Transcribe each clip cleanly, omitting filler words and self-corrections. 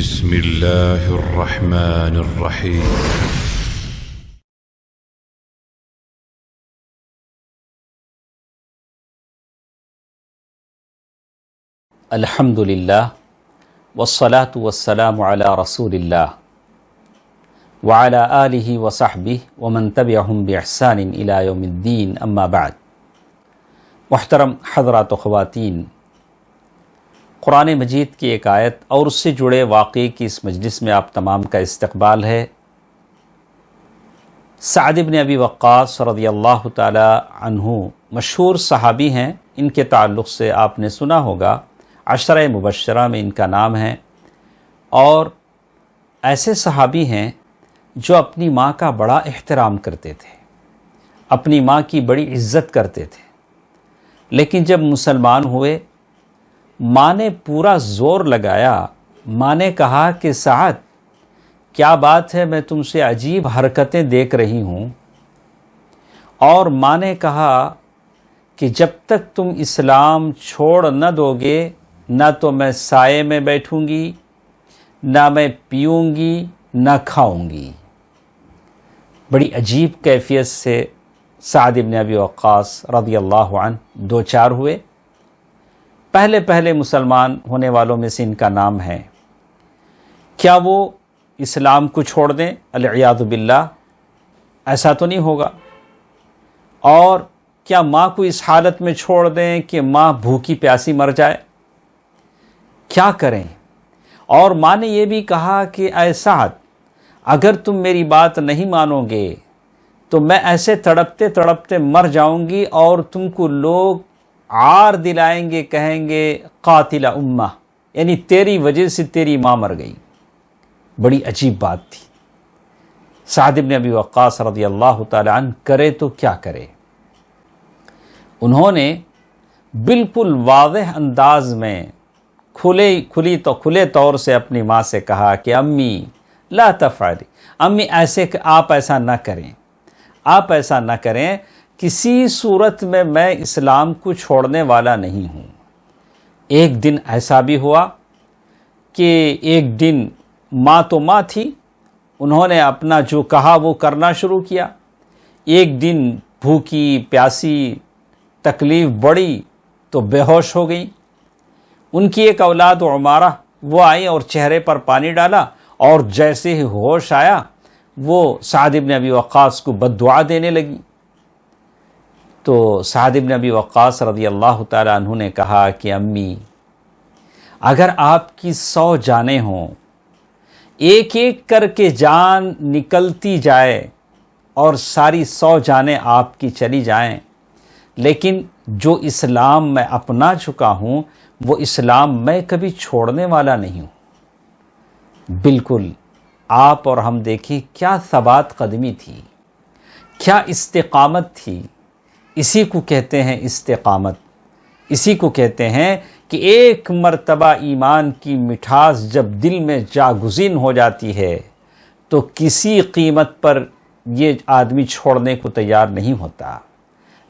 بسم الله الرحمن الرحيم. الحمد للہ والصلاة والسلام علی رسول اللہ وعلی آلہ وصحبہ ومن تبعہم بإحسان الی یوم الدین، اما بعد۔ محترم حضرات و خواتین، قرآن مجید کی ایک آیت اور اس سے جڑے واقعے کی اس مجلس میں آپ تمام کا استقبال ہے۔ سعد بن ابی وقاص رضی اللہ تعالی عنہ مشہور صحابی ہیں۔ ان کے تعلق سے آپ نے سنا ہوگا، عشرہ مبشرہ میں ان کا نام ہے، اور ایسے صحابی ہیں جو اپنی ماں کا بڑا احترام کرتے تھے، اپنی ماں کی بڑی عزت کرتے تھے، لیکن جب مسلمان ہوئے، ماں نے پورا زور لگایا۔ ماں نے کہا کہ سعد، کیا بات ہے، میں تم سے عجیب حرکتیں دیکھ رہی ہوں۔ اور ماں نے کہا کہ جب تک تم اسلام چھوڑ نہ دو گے، نہ تو میں سائے میں بیٹھوں گی، نہ میں پیوں گی، نہ کھاؤں گی۔ بڑی عجیب کیفیت سے سعد بن ابی وقاص رضی اللہ عنہ دو چار ہوئے۔ پہلے مسلمان ہونے والوں میں سے ان کا نام ہے۔ کیا وہ اسلام کو چھوڑ دیں؟ العیاذ باللہ، ایسا تو نہیں ہوگا۔ اور کیا ماں کو اس حالت میں چھوڑ دیں کہ ماں بھوکی پیاسی مر جائے؟ کیا کریں؟ اور ماں نے یہ بھی کہا کہ اے سعد، اگر تم میری بات نہیں مانو گے تو میں ایسے تڑپتے تڑپتے مر جاؤں گی، اور تم کو لوگ عار دلائیں گے، کہیں گے قاتل امہ، یعنی تیری وجہ سے تیری ماں مر گئی۔ بڑی عجیب بات تھی۔ سعد بن ابی وقاص رضی اللہ تعالی عنہ کرے تو کیا کرے؟ انہوں نے بالکل واضح انداز میں کھلے طور سے اپنی ماں سے کہا کہ امی لا تفعلی، امی آپ ایسا نہ کریں، آپ ایسا نہ کریں، کسی صورت میں اسلام کو چھوڑنے والا نہیں ہوں۔ ایک دن ایسا بھی ہوا کہ ایک دن ماں تو ماں تھی، انہوں نے اپنا جو کہا وہ کرنا شروع کیا۔ ایک دن بھوکی پیاسی تکلیف بڑی تو بے ہوش ہو گئی۔ ان کی ایک اولاد عمارہ وہ آئی اور چہرے پر پانی ڈالا، اور جیسے ہی ہوش آیا وہ سعد بن ابی وقاص کو بد دعا دینے لگی۔ تو سعد بن ابی وقاص رضی اللہ تعالی عنہ نے کہا کہ امی، اگر آپ کی 100 جانیں ہوں، ایک ایک کر کے جان نکلتی جائے اور ساری 100 جانیں آپ کی چلی جائیں، لیکن جو اسلام میں اپنا چکا ہوں وہ اسلام میں کبھی چھوڑنے والا نہیں ہوں۔ بالکل آپ اور ہم دیکھیں کیا ثبات قدمی تھی، کیا استقامت تھی۔ اسی کو کہتے ہیں استقامت، اسی کو کہتے ہیں کہ ایک مرتبہ ایمان کی مٹھاس جب دل میں جاگزین ہو جاتی ہے تو کسی قیمت پر یہ آدمی چھوڑنے کو تیار نہیں ہوتا۔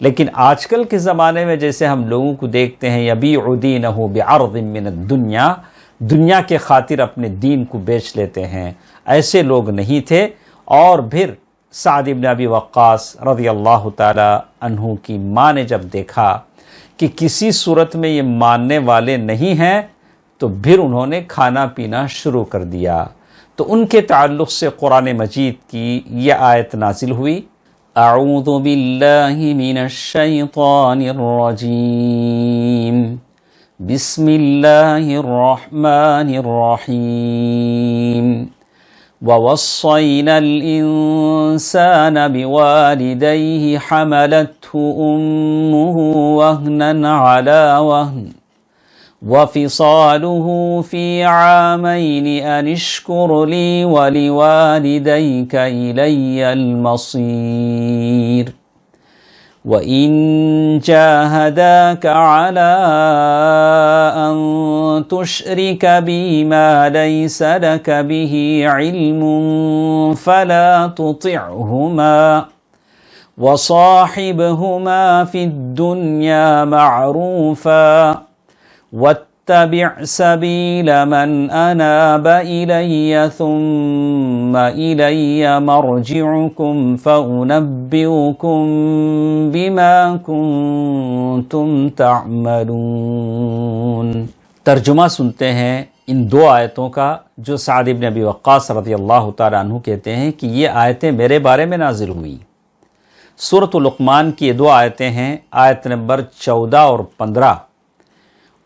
لیکن آج کل کے زمانے میں جیسے ہم لوگوں کو دیکھتے ہیں، یبیع دینہ بعرض من الدنیا، دنیا کے خاطر اپنے دین کو بیچ لیتے ہیں، ایسے لوگ نہیں تھے۔ اور پھر سعد بن ابی وقاص رضی اللہ تعالی عنہ کی ماں نے جب دیکھا کہ کسی صورت میں یہ ماننے والے نہیں ہیں، تو پھر انہوں نے کھانا پینا شروع کر دیا۔ تو ان کے تعلق سے قرآن مجید کی یہ آیت نازل ہوئی، اعوذ باللہ من الشیطان الرجیم، بسم اللہ الرحمن الرحیم، وَوَصَّيْنَا الْإِنسَانَ بِوَالِدَيْهِ حَمَلَتْهُ أُمُّهُ وَهْنًا عَلَى وَهْنٍ وَفِصَالُهُ فِي عَامَيْنِ أَنِ اشْكُرْ لِي وَلِوَالِدَيْكَ إِلَيَّ الْمَصِيرُ وَإِن جَاهَدَاكَ عَلَىٰ أَن تُشْرِكَ بِي مَا لَيْسَ لَكَ بِهِ عِلْمٌ فَلَا تُطِعْهُمَا وَصَاحِبْهُمَا فِي الدُّنْيَا مَعْرُوفًا اتبع سبیل من اناب الی ثم الی مرجعکم فانبئکم بما کنتم تعملون۔ ترجمہ سنتے ہیں ان دو آیتوں کا جو سعد بن ابی وقاص رضی اللہ تعالیٰ عنہ کہتے ہیں کہ یہ آیتیں میرے بارے میں نازل ہوئیں۔ سورۃ لقمان کی یہ دو آیتیں ہیں، آیت نمبر 14 اور 15۔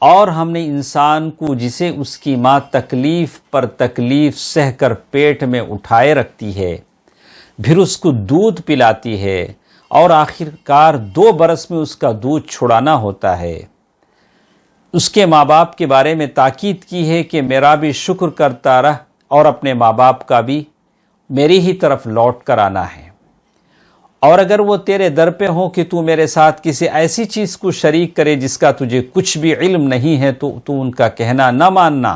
اور ہم نے انسان کو جسے اس کی ماں تکلیف پر تکلیف سہ کر پیٹ میں اٹھائے رکھتی ہے، پھر اس کو دودھ پلاتی ہے اور آخر کار 2 برس میں اس کا دودھ چھڑانا ہوتا ہے، اس کے ماں باپ کے بارے میں تاکید کی ہے کہ میرا بھی شکر کرتا رہ اور اپنے ماں باپ کا بھی میری ہی طرف لوٹ کر آنا ہے۔ اور اگر وہ تیرے در پہ ہوں کہ تو میرے ساتھ کسی ایسی چیز کو شریک کرے جس کا تجھے کچھ بھی علم نہیں ہے تو ان کا کہنا نہ ماننا،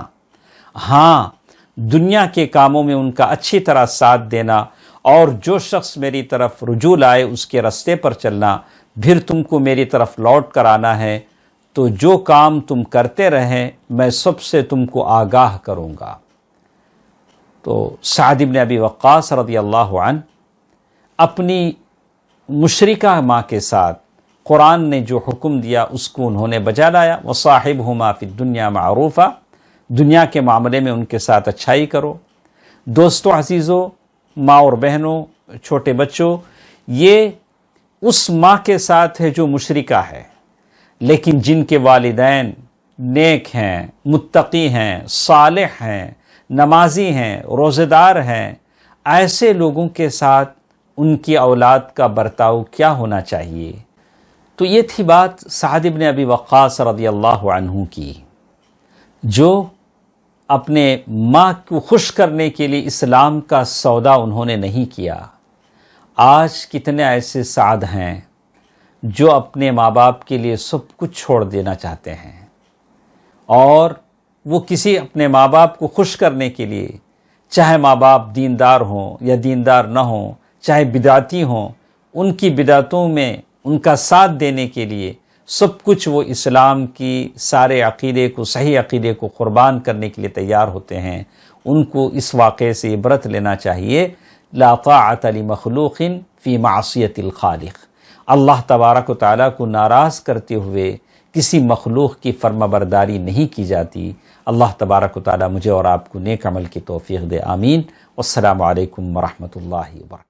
ہاں دنیا کے کاموں میں ان کا اچھی طرح ساتھ دینا، اور جو شخص میری طرف رجوع لائے اس کے راستے پر چلنا، پھر تم کو میری طرف لوٹ کر آنا ہے، تو جو کام تم کرتے رہیں میں سب سے تم کو آگاہ کروں گا۔ تو سعد بن ابی وقاص رضی اللہ عنہ اپنی مشرکہ ماں کے ساتھ قرآن نے جو حکم دیا اس کو انہوں نے بجا لایا۔ وصاحبہما فی الدنیا معروفا، دنیا کے معاملے میں ان کے ساتھ اچھائی کرو۔ دوستو عزیزو، ماں اور بہنوں، چھوٹے بچوں، یہ اس ماں کے ساتھ ہے جو مشرکہ ہے، لیکن جن کے والدین نیک ہیں، متقی ہیں، صالح ہیں، نمازی ہیں، روزہ دار ہیں، ایسے لوگوں کے ساتھ ان کی اولاد کا برتاؤ کیا ہونا چاہیے۔ تو یہ تھی بات سعد بن ابی وقاص رضی اللہ عنہ کی، جو اپنے ماں کو خوش کرنے کے لیے اسلام کا سودا انہوں نے نہیں کیا۔ آج کتنے ایسے سعد ہیں جو اپنے ماں باپ کے لیے سب کچھ چھوڑ دینا چاہتے ہیں، اور وہ کسی اپنے ماں باپ کو خوش کرنے کے لیے، چاہے ماں باپ دیندار ہوں یا دیندار نہ ہوں، چاہے بدعتی ہوں، ان کی بدعتوں میں ان کا ساتھ دینے کے لیے سب کچھ وہ اسلام کی سارے عقیدے کو، صحیح عقیدے کو قربان کرنے کے لیے تیار ہوتے ہیں۔ ان کو اس واقعے سے عبرت لینا چاہیے۔ لا طاعۃ لمخلوق فی معصیۃ الخالق، اللہ تبارک و تعالیٰ کو ناراض کرتے ہوئے کسی مخلوق کی فرما برداری نہیں کی جاتی۔ اللہ تبارک و تعالیٰ مجھے اور آپ کو نیک عمل کی توفیق دے، آمین۔ والسلام علیکم ورحمۃ اللہ وبرکاتہ۔